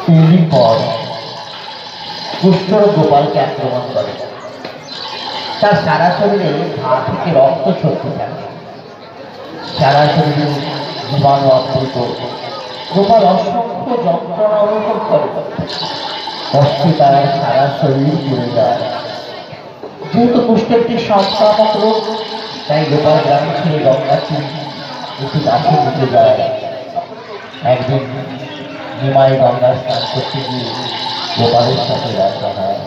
তিনদিন পর কুষ্ঠর গোপালকে আক্রমণ করে। তার সারা শরীরে ঘা থেকে রক্ত ছড়তে থাকে, সারা শরীরে জীবাণু আবৃত। গোপাল অসংখ্য যন্ত্রণা অনুভব করে, কষ্টে তার সারা শরীর পুড়ে যায়। যেহেতু কুষ্ঠ একটি সংক্রামক রোগ, তাই গোপাল গ্রাম ছেড়ে গঙ্গাটি একটু কাছে দিতে যায়। একদিন নিমাই গঙ্গা স্নান করতে গিয়ে গোপালের সাথে দেখা হয়।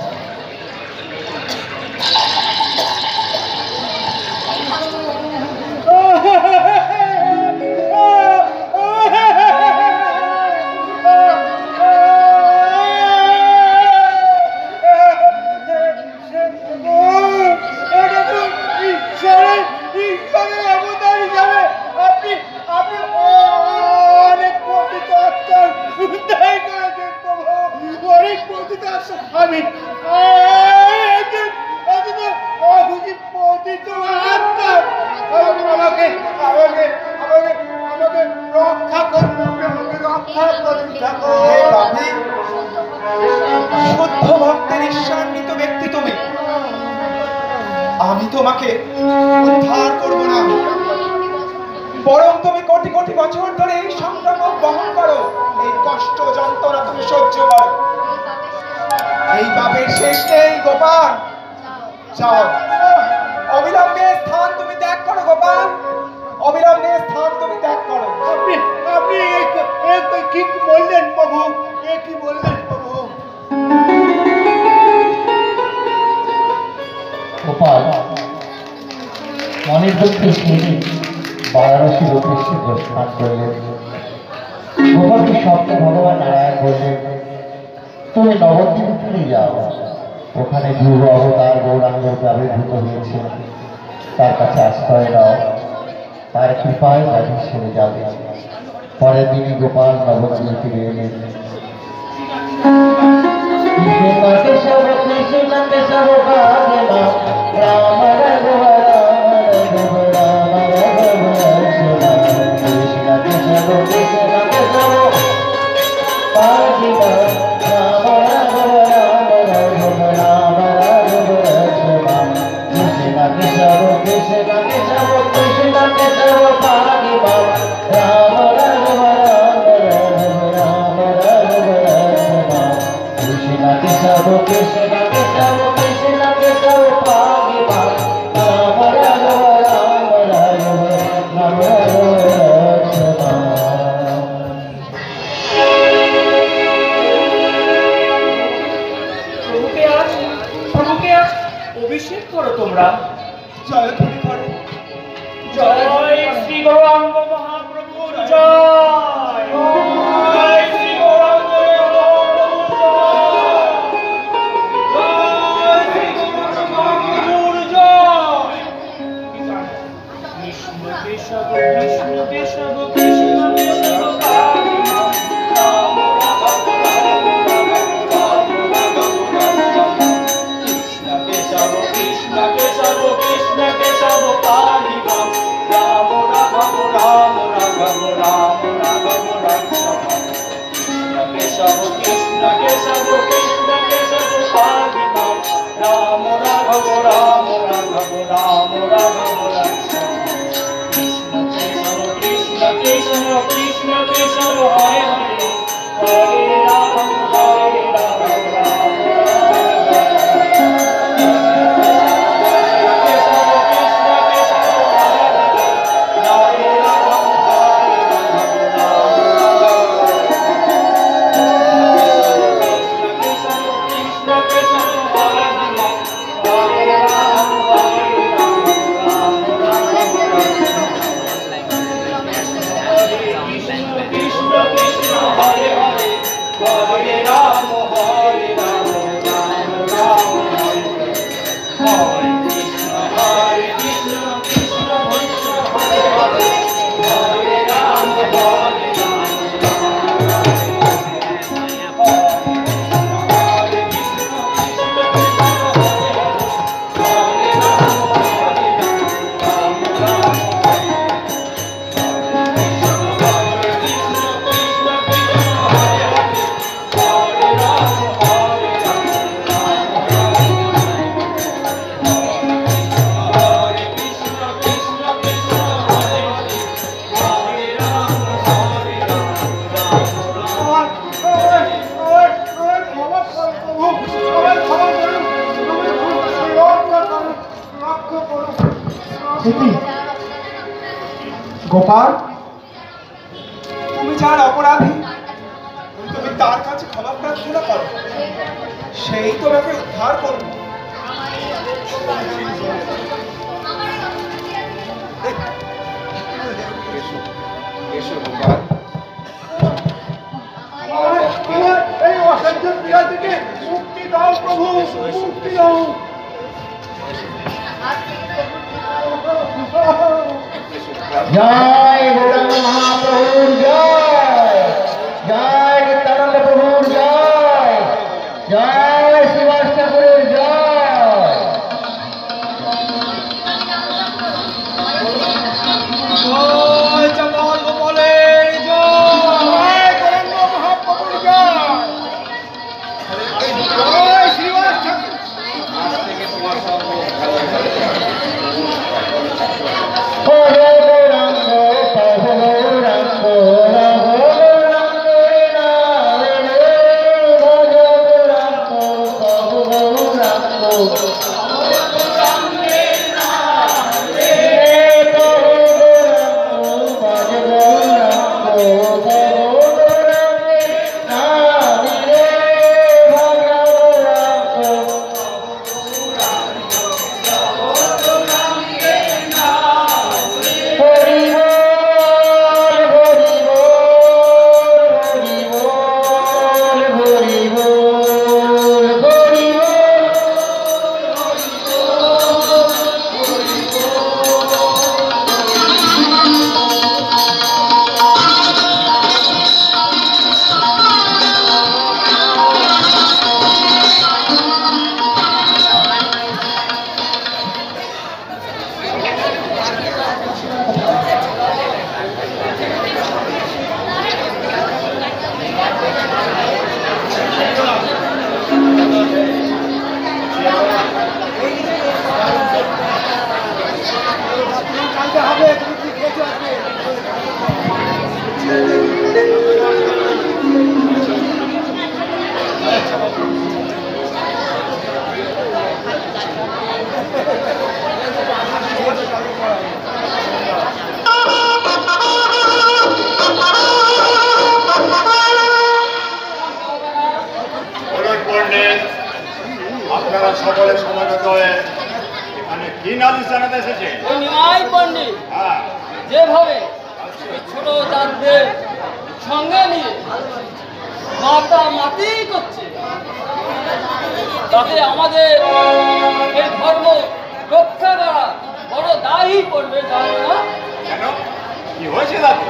আমি তোমাকে উদ্ধার করব না, বরং তুমি কোটি কোটি বছর ধরে এই সংক্রামক বহন করো, এই কষ্ট যন্ত্রণা তুমি সহ্য করো। এই পাপের শেষ নেই গোপাল। যাও, অবিলম্বে স্থান তুমি ত্যাগ করো গোপাল, অবিলম্বে স্থান তুমি ত্যাগ করো। আপনি কি বললেন প্রভু? কি বললেন প্রভু? গোপাল মনের দুঃখে সেদিন বারাণসীর উদ্দেশ্যে প্রস্থান করলেন। গোপালকে স্বপ্নে ভগবান নারায়ণ বললেন, তুমি নবদ্বীপে ফিরে যাও, ওখানে ধ্রুব অবতার গৌরাঙ্গ আবির্ভূত হয়েছে, তার কাছে আশ্রয় দাও, তার কৃপায় ব্যাধি সেরে যাবে। পরের দিনই গোপাল নবদ্বীপে ফিরে এলেন। অভিষেক করো তোমরা, জয় তুমি করো। জয় শ্রী গৌরাঙ্গ মহাপ্রভুর জয়, জয় শ্রী গৌরাঙ্গ মহাপ্রভুর জয়, জয় শ্রী গৌরাঙ্গ মহাপ্রভুর জয়। কৃষ্ণ কেশব কৃষ্ণ কেশব কৃষ্ণ কেশব গোপাল, তুমি যার অপরাধী তুমি তার কাছে ক্ষমা প্রার্থনা করো, সেই তোমাকে উদ্ধার করবে। এই অসাধ্য পীড়া থেকে মুক্তি দাও প্রভু, মুক্তি দাও। জয় গৌরাঙ্গ মহাপ্রভুর জয়, জয় নিত্যানন্দ প্রভুর জয়, জয় শ্রীবাস ঠাকুরের জয়। জয় চাঁপাল গোপালের জয়। গৌরাঙ্গ মহাপ্রভুর জয়, জয় শ্রীবাস ঠাকুর। আপনারা সকলে সমাগত হয়ে এখানে কি নালিশ জানাতে এসেছে? ওই নিমাই পণ্ডিত হ্যাঁ, যেভাবে এই ছোট জাতদের সঙ্গে নিয়ে মাতামাতি করছে, তাতে আমাদের এই ধর্ম রক্ষা করা বড় দায়ী পড়বে, জানো না? কেন কি হয়েছে তাতে?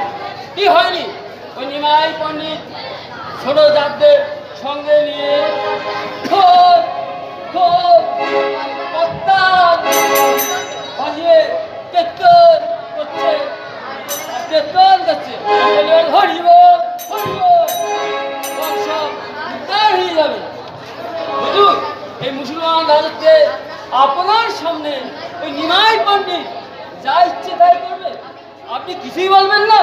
কি হয়নি? ওই নিমাই পণ্ডিত ছোট জাতদের সঙ্গে নিয়ে খুব খুব বাজিয়ে কীর্তন করছে, কীর্তন করছে, হরিব হরিব, সব উদ্ধার হয়ে যাবে। বুঝুন, এই মুসলমান রাজত্বে আপনার সামনে ওই নিমাই পণ্ডিত যা ইচ্ছে তাই করবে, আপনি কিছুই বলবেন না?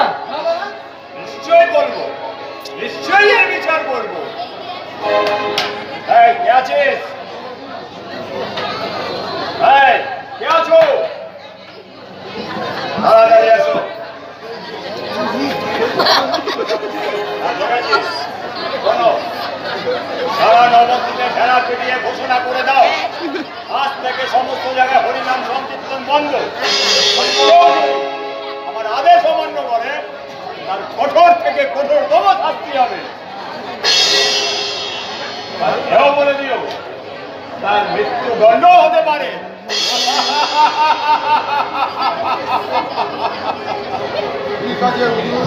নিশ্চয়ই বলবো, নিশ্চয়ই এর বিচার করবো। এই কে আছিস? এই কে আছো? তাড়াতাড়ি আসো। শোনো, সারা নবদ্বীপে ভেড়া পেরিয়ে ঘোষণা করে দাও, আজ থেকে সমস্ত জায়গায় হরিনাম সংকীর্তন বন্ধ। আমার আদেশ অমান্য করে তার কঠোর থেকে কঠোরতম শাস্তি হবে। আর এও বলে দিও, তার মৃত্যুদণ্ড হতে পারে।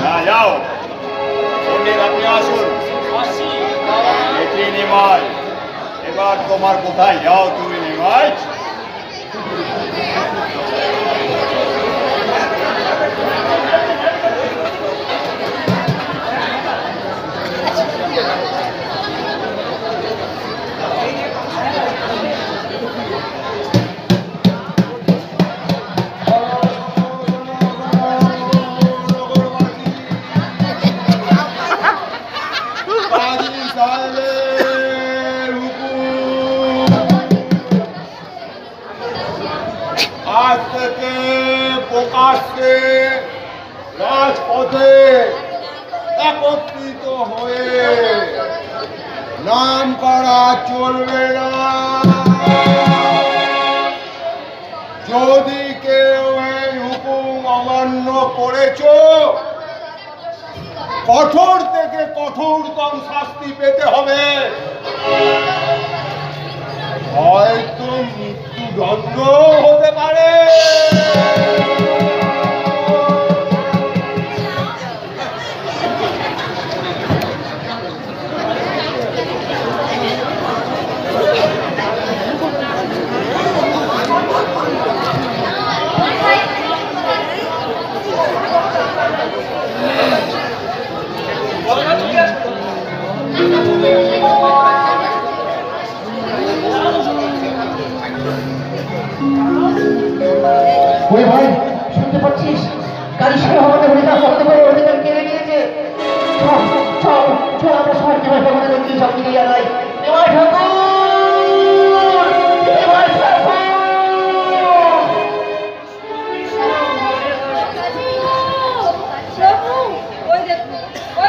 হ্যাঁ, যাও। পণ্ডিত আপনি আসুন। আসি। এটি নিমাই, এবার তোমার কোথায় যাও তুমি নিমাই? পালিত হয়ে নাম করা চলবে না। যদি কেউ এই হুকুম অমান্য করেছ, কঠোর থেকে কঠোরতম শাস্তি পেতে হবে, হয়তো মৃত্যুদণ্ড হতে পারে। ওরে ভাই, শুনতে পাচ্ছিস? কালী সাহেব আমাদের হরিনাম বন্ধ করে অধিকার কেড়ে নিয়েছে। চল চল চল, আমরা সবাই নিমাই ভগবানের মন্দিরে সব মিলিয়ে যাই। নিমাই ঠাকুর, নিমাই ঠাকুর। প্রভু, ওই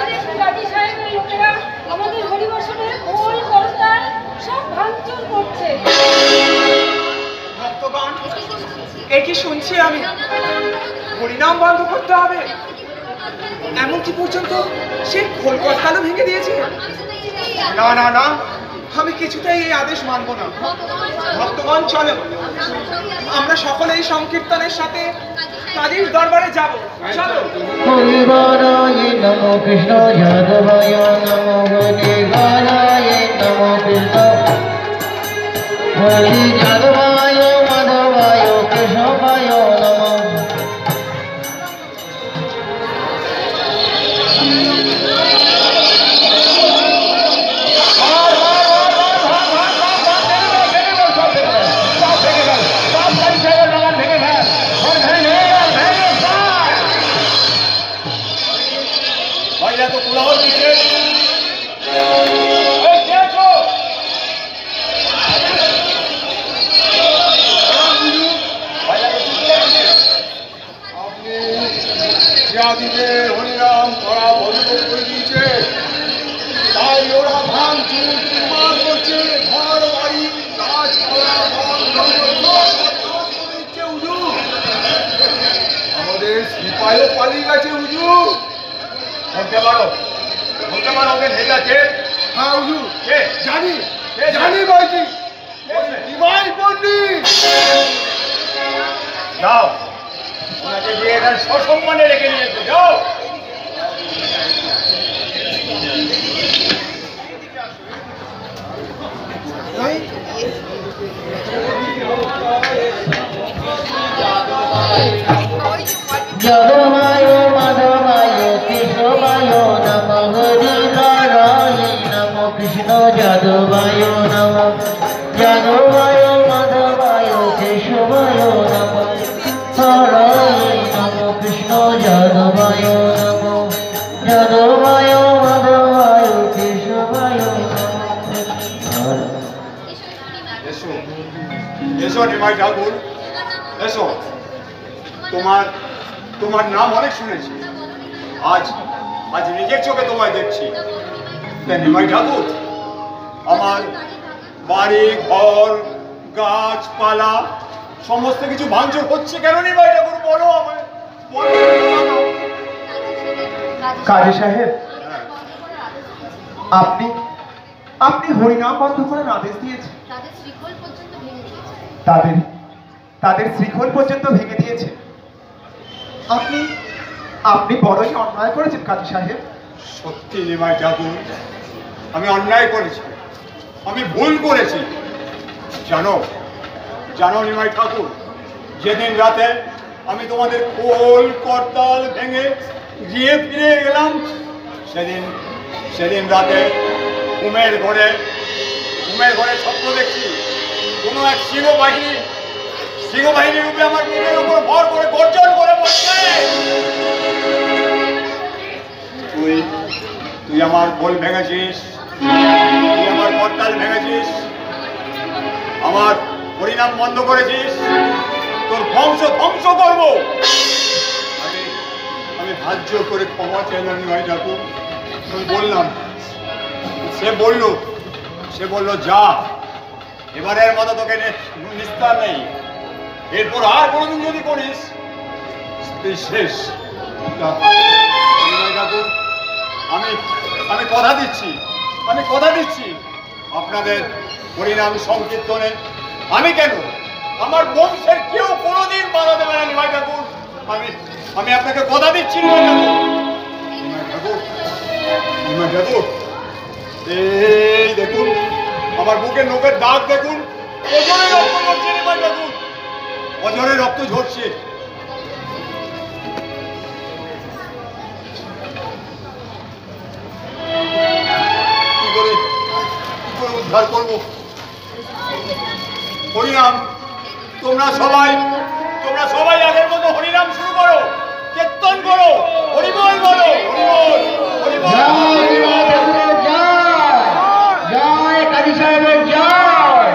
দেখুন কাজী সাহেবের লোকেরা আমাদের হরিবাসনের খোল করতাল সব ভাঙচুর করছে। ভক্তগণ, এ কি শুনছি আমি? হরিনাম বন্ধ করতে হবে, এমনকি পর্যন্ত সে খোল করতালও ভেঙে দিয়েছে। না না না, আমি কিছুতেই এই আদেশ মানব না। ভক্তগণ চলো, আমরা সকলে এই সংকীর্তনের সাথে কাজীর দরবারে যাব। চলো। হরিবারায় নমো কৃষ্ণ যাদবায় নমো, হরিবারায় নমো কৃষ্ণ, হরি যাদবায় মাধবায় কেশবায় নমো। ভাইরা তো কোলাহল দিচ্ছে। জাতিদের হরিনাম করা বন্ধ করে দিয়েছে, তাই ওরা ভাঙচুর নির্মাণ করছে, ঘর বাড়ি গাছপালা দিচ্ছে। হুজুর, আমাদের সিপাহীও পালিয়ে গেছে। হুজুর, বলতে পারো ওকে ভেজাছে? হ্যাঁ হুজুর, কে? জানি কে? জানি বলছি, নিমাই পণ্ডিত। যাও, ওনাকে দিয়ে এখানে সসম্মানে রেখে নিয়েছে। যাও। যাদবায় মাধবায় কেশবায় নমো, হরিবারায় নমো কৃষ্ণ যাদবায় নমো, যাদবায় মাধবায় কেশবায় নমো, হরায় নমো কৃষ্ণ যাদবায় নমো, যাদবায় মাধবায় কেশবায় নমো। এসো, এসো নিমাই ঠাকুর, এসো। তোমার নাম অনেক শুনেছি, আজ নিজের চোখে তোমায় দেখছি। নিমাই ঠাকুর, আমার বাড়ি ঘর গাছপালা সমস্ত কিছু ভাঙচুর হচ্ছে কেন নিমাই ঠাকুর? বলো আমায়, বলো। কাজী সাহেব, আপনি হরিনাম বন্ধ করার আদেশ দিয়েছেন। তাদের শৃঙ্খল পর্যন্ত ভেঙে দিয়েছে। আপনি বড়ই অন্যায় করেছেন কাজী সাহেব। সত্যি নিমাই ঠাকুর, আমি অন্যায় করেছি, আমি ভুল করেছি। জানো নিমাই ঠাকুর, যেদিন রাতে আমি তোমাদের খোল করতাল ভেঙে গিয়ে ফিরে গেলাম, সেদিন রাতে ঘুমের ঘরে স্বপ্ন দেখছি কোনো এক সিংহবাহিনী রূপে আমার বুকের উপর ভর করে গর্জন করে বসছে। তুই আমার খোল ভেঙেছিস, তুই আমার করতাল ভেঙেছিস, আমার হরিনাম বন্ধ করেছিস, তোর বংশ ধ্বংস করবো। আমি হাত জোর করে ক্ষমা চাইলাম নিমাই ঠাকুর, আমি বললাম, সে বলল যা, এবারের মতো তোকে নিস্তার নেই, এরপর আর কোনোদিন যদি করিস শেষ। আমি কথা দিচ্ছি আপনাদের হরিনাম সংকীর্তনে আমি কেন, আমার বংশের কেউ কোনোদিন বাধা দেবে না নিমাই ঠাকুর। আমি আপনাকে কথা দিচ্ছি নিমাই ঠাকুর। এই দেখুন আমার বুকের নোকের দাগ দেখুন, অজরে রক্ত ঝরছে নিমাই ঠাকুর, অজরে রক্ত ঝরছে। কি করে উদ্ধার করবো? হরিনাম, তোমরা সবাই আগের মতো হরিনাম শুরু করো, কীর্তন করো, হরিবল বলো, হরিবল হরিবল। জয় কাজী সাহেবের জয়।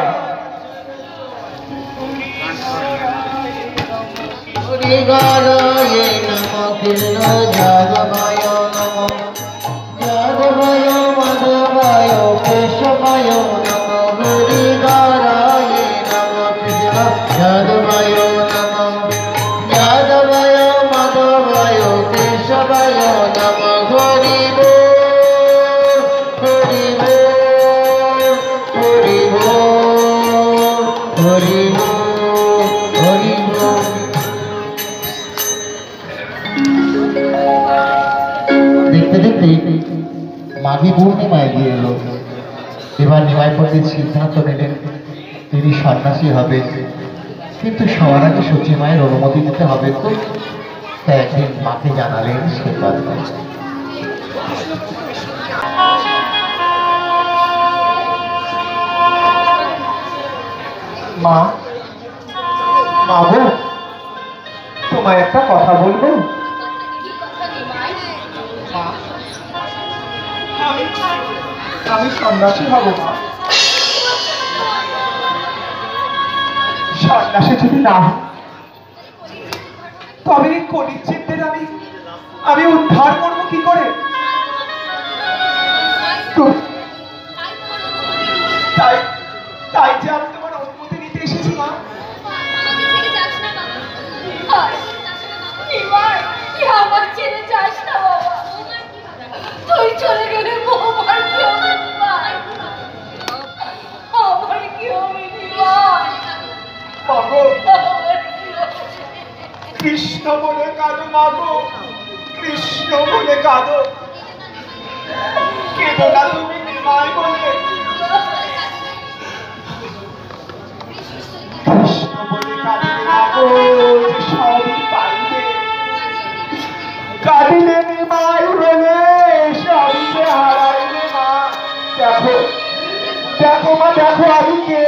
হরি গরয়ে নমঃ কৃষ্ণ যাদবায় নমঃ, যাদবায় মাধবায় কেশবায় নমঃ। হরি গরয়ে নমঃ কৃষ্ণ যাদবায় নমঃ, যাদবায় মাধবায় কেশবায় নমঃ। হরি দেখতে দেখতে মাঘী পূর্ণিমায় গিয়ে এলো। এবার নিমাই পণ্ডিত সিদ্ধান্ত নিলেন তিনি সন্ন্যাসী হবেন, কিন্তু সবার আগে সচি মায়ের অনুমতি দিতে হবে। তো তাই একদিন মাকে জানালেন সে কথা। মা, গো, তোমায় একটা কথা বলবো। আমি সন্ন্যাসী হব মা। সন্ন্যাসী যদি না হয় তবে এই কলিযুগের আমি উদ্ধার করবো কি করে? তাই যে আমি তোমার অনুমতি নিতে এসেছি মা। আমার ছেড়ে যাস না বাবা, তুই চলে গেলে আমার কি হবে? আমার কি হবে? কৃষ্ণ বলে কাঁদো মাগো, কৃষ্ণ বলে কাঁদো, কেঁদো না তুমি নিমাই বলে। কৃষ্ণ বলে কাঁদিলে মাগো সবই পাইবে, কাঁদিলে নিমাই বলে সবই যে হারাইবে মা। দেখো মা, দেখো আমি কে।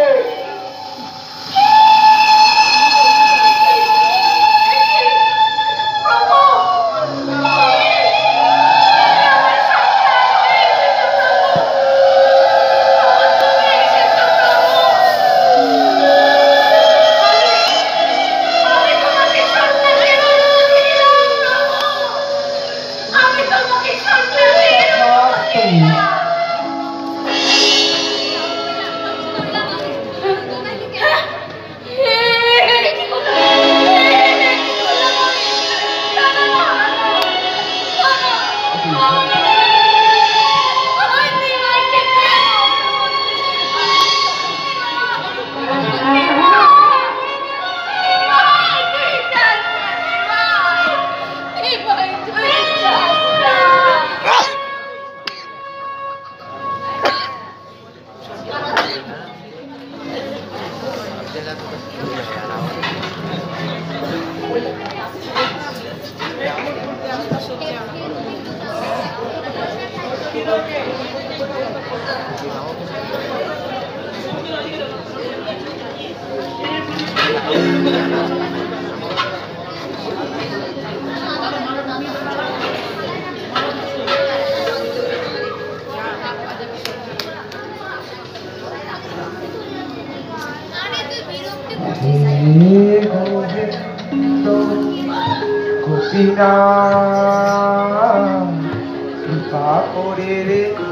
কৃপা করে করে রেখো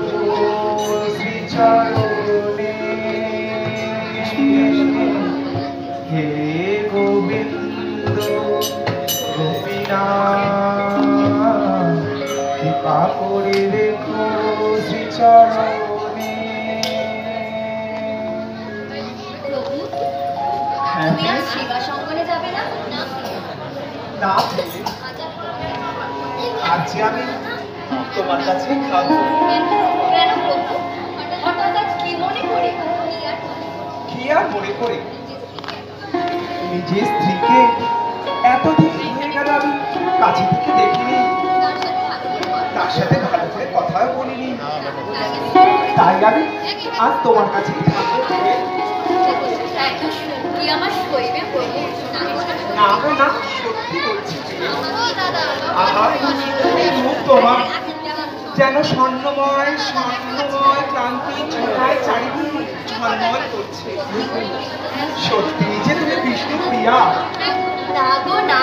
শ্রীচরণে হে গোবিন্দ গোপীনাথ কৃপা করে রেখো শ্রীচরণে। প্রভু, তুমি আজ সেবা সঙ্গনে যাবে না? না বলে, আজ আমি তোমার কাছে খাবো। কেন প্রভু? হঠাৎ আজ কি মনে করে? কি আর মনে করে? নিজের স্ত্রীকে এতদিন হয়ে গেল আমি কাছে থেকে দেখিনি, তার সাথে ভালো করে কথাও বলিনি, তাই আমি আজ তোমার কাছেই থাকবো। কি আমার শৈবে প্রভু? না গো না, সত্যি বলছি। আহা, এই মুখ তোমার যেন স্বর্ণময় স্বর্ণময় ক্লান্তি ছোঁয়ায় চারিদিক ঝলমল করছে। সত্যি যে তুমি বিষ্ণু প্রিয়া। না গো না,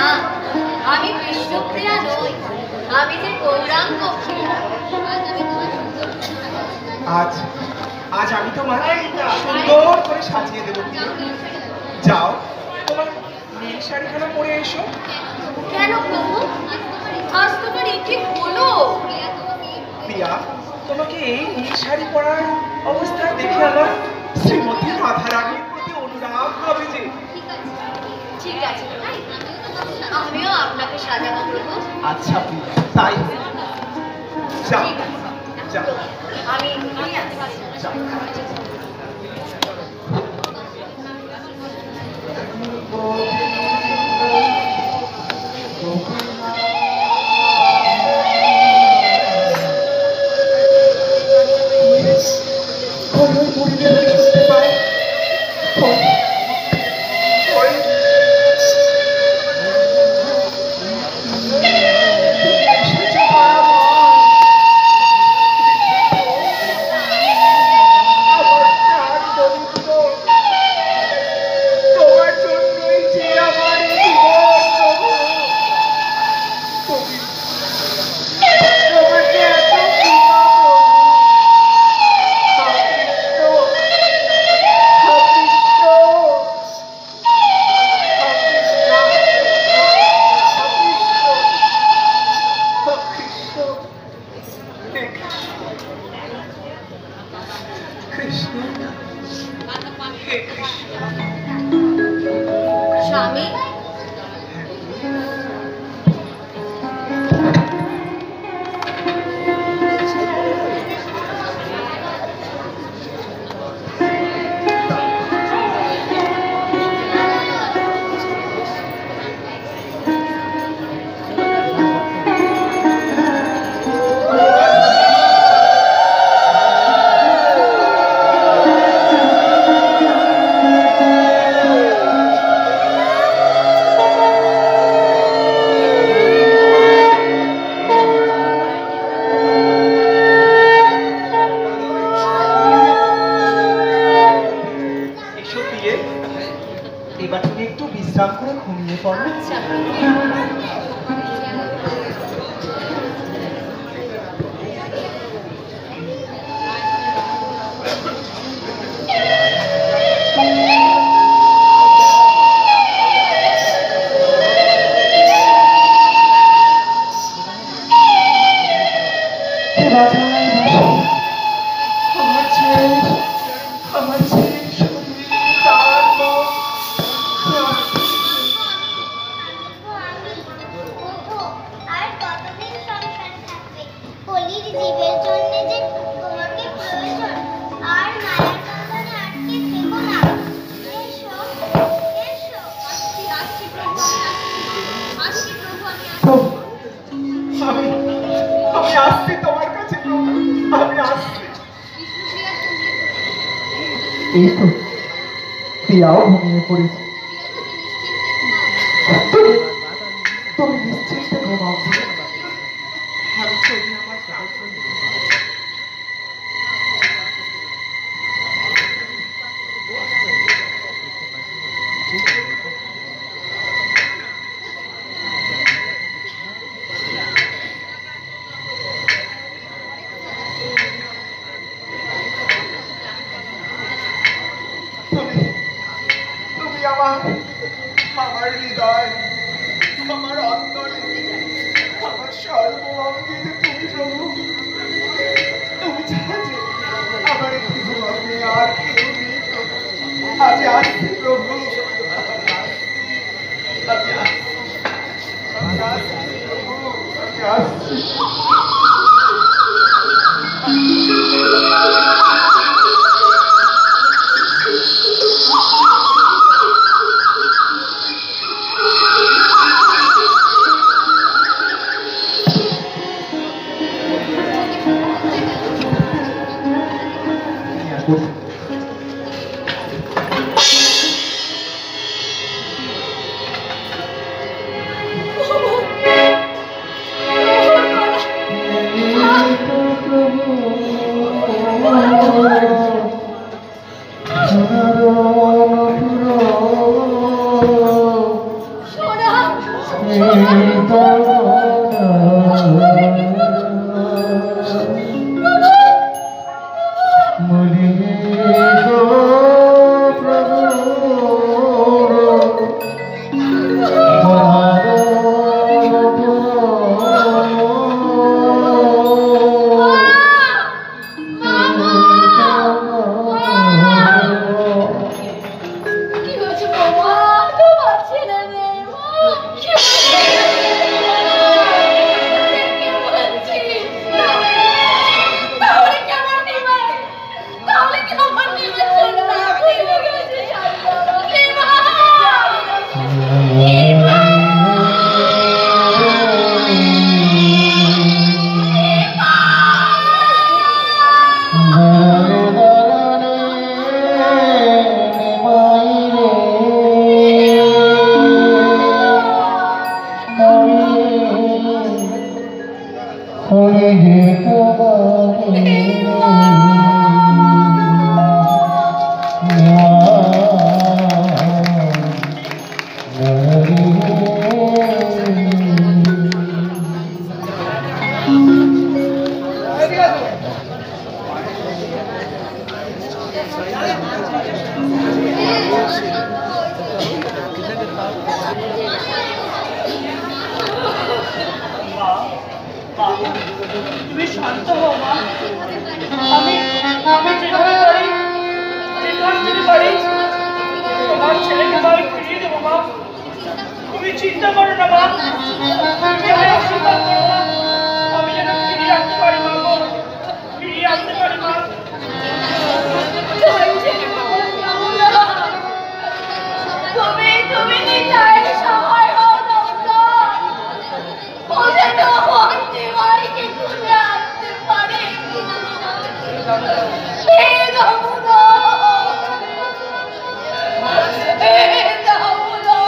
আমি বিষ্ণুপ্রিয়া নই, আমি যে গৌরাঙ্গ প্রিয়া। আজ আজ আমি তোমার সুন্দর করে সাজিয়ে দেবো। যাও, তোমার নীল শাড়িখানা পরে এসো। কেন প্রভু? আজ তোমার এই ঠিক হলো? প্রিয়া, তোমাকে এই নীল শাড়ি পরার অবস্থায় দেখে আমার শ্রীমতী রাধারানীর প্রতি অনুরাগ হবে যে। ঠিক আছে, আমিও আপনাকে সাজাবো প্রভু। আচ্ছা প্রিয়া, তাই হোক। যাও ঠিক আছে, যাও আমি এখনই আসছি। যাও। স্বামী, এবার তুমি একটু বিশ্রাম করে ঘুমিয়ে পড়ো। আচ্ছা। আর কতদিন সংসার থাকবে? কলির জীবের জন্য যে তোমাকে প্রয়োজন। আর মায়ার বন্ধনে আটকে থেকো না। এসো, এসো। আসছি প্রভু, আসছি প্রভু, আমি আসছি তোমার কাছে, আমি আসছি। এই তো প্রিয়াও ঘুমিয়ে পড়েছে। তুমি নিশ্চিন্তে ঘুমাও। আমি চলি আমার কাজ। আমার আমার হৃদয়, আমার অন্তরে, আমার সর্বঙ্গে যে তুমি প্রভু, তুমি ছাড়া যে আমার একটি ঘুমাবে আর কেউ নেই প্রভু। আজ আসছি প্রভু, আমি আসছি প্রভু, আমি আসছি। তুমি শান্ত হও মা। আমি যেভাবে পারি, যে কাজ থেকে পারি, তোমার ছেলেকে বাড়ি ফিরিয়ে দেবো মা। তুমি চিন্তা করো না মা, তুমি আমায় আশীর্বাদ করো মা। আমি যেন ফিরিয়ে আনতে পারি মা গো, ফিরিয়ে আনতে পারি মা। তুমি নিতাই সহায় হও ডক্টর। ও যেন আমার দিওয়ারিকে খুলে আনতে পারে। হে দামোদর, হে দামোদর,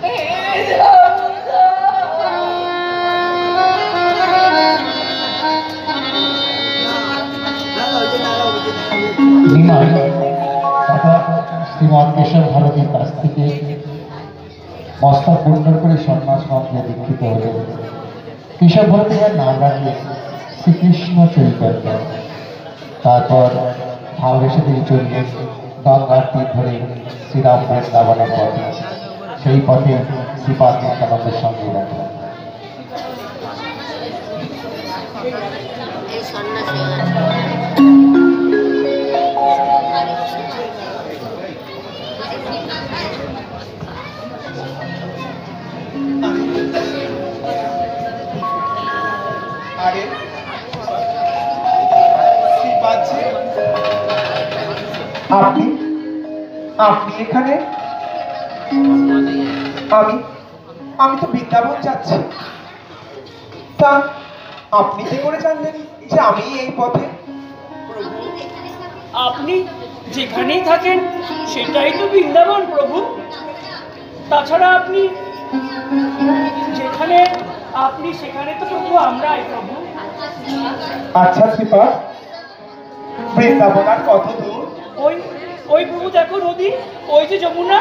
হে শ্রীমান কেশব ভারতীর কাছ থেকে মস্তক বন্ধন করে সন্ন্যাস মন্ত্রে দীক্ষিত হলেন। কেশব ভারতীর নাম রাখলেন শ্রীকৃষ্ণ চৈতন্য। তারপর ভাববেশে তিনি চললেন গঙ্গার তীর ধরে শ্রীরাম বৃন্দাবনের পথে। সেই পথে শ্রীপাদ নিত্যানন্দের সঙ্গে দেখা। আরে শ্রীপাদজি, আপনি আপনি এখানে? আমি তো বৃন্দাবন যাচ্ছি। তা আপনি কি করে জানলেন যে আমি এই পথে? আপনি যেখানেই থাকেন সেটাই তো বৃন্দাবন প্রভু। তাছাড়া আপনি যেখানে, আপনি সেখানে তো প্রভু আমরাই প্রভু। আচ্ছা শ্রীপাদ, বৃন্দাবন আর কত দূর? ওই প্রভু দেখো নদী, ওই যে যমুনা।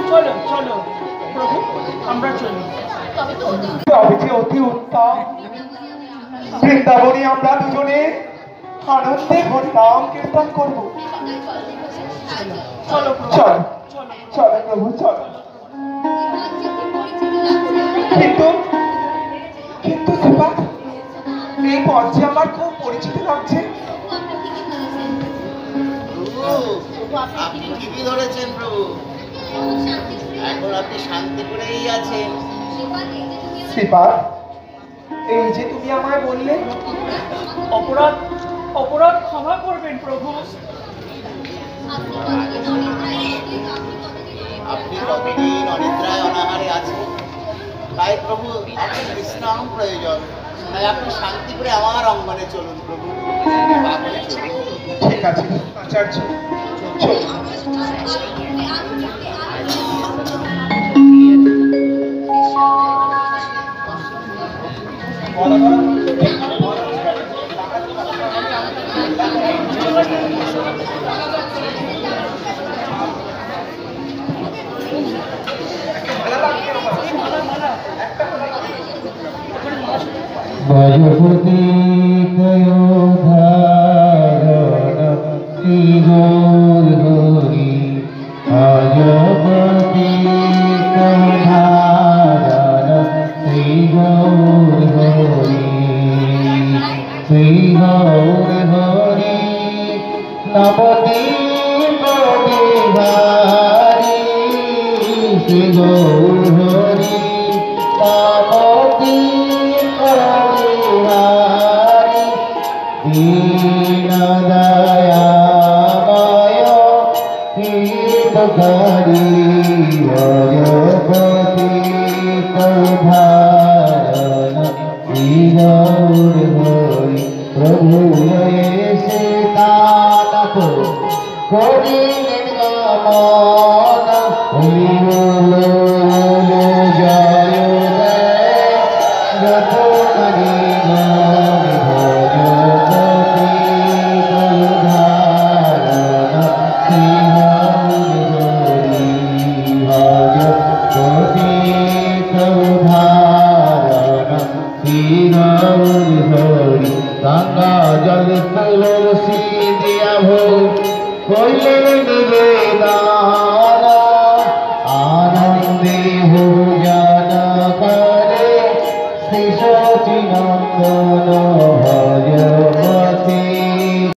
চলো চলো প্রভু, আমরা চলি। তবে যে অতি উত্তম। বৃন্দাবনে আমরা দুজনে আনন্দে হরিনাম কীর্তন করবো। চলো প্রভু, চল চলো। চল প্রভু চল। কিন্তু কিন্তু শ্রীপাদ, এই পথ যে আমার খুব পরিচিত লাগছে। প্রভু আপনি ঠিকই ধরেছেন প্রভু, এখন আপনি শান্তিপুরেই আছেন। শ্রীপাদ, এই যে তুমি আমায় বললে অপরাধ অপরাধ ক্ষমা করবেন প্রভু। আপনি কতদিন অনিদ্রায় অনাহারে আছেন, তাই প্রভু আপনার বিশ্রাম প্রয়োজন, তাই আপনি শান্তিপুরে আমার অঙ্গনে চলুন প্রভু, বাগানে চলুন। ঠিক আছে আচার্য, চল। ভজপতি ধারণ শ্রী গৌর হরি, ভজপতি ধারণ শ্রী গৌর হরি, শ্রী গৌর হরি নবদ্বীপ বিহারী, শ্রী গৌর হরি নবদ্বীপ বিহারী, দীন দয়াময় হিতকারী, ভজপতি ধারণ শ্রী গৌর হরি। প্রভু এসে তানাথ করিলেন গমন, হরি বল জয় দেয় যতখানি গণ, ভজপতি ধারণ শ্রী গৌর হরি, ভজপতি ধারণ শ্রী গৌর হরি। গঙ্গা জল তুলসী দিয়া ভোগ কইলে নিবেদন, আনন্দে ভোজন করে শ্রী সচিনন্দন,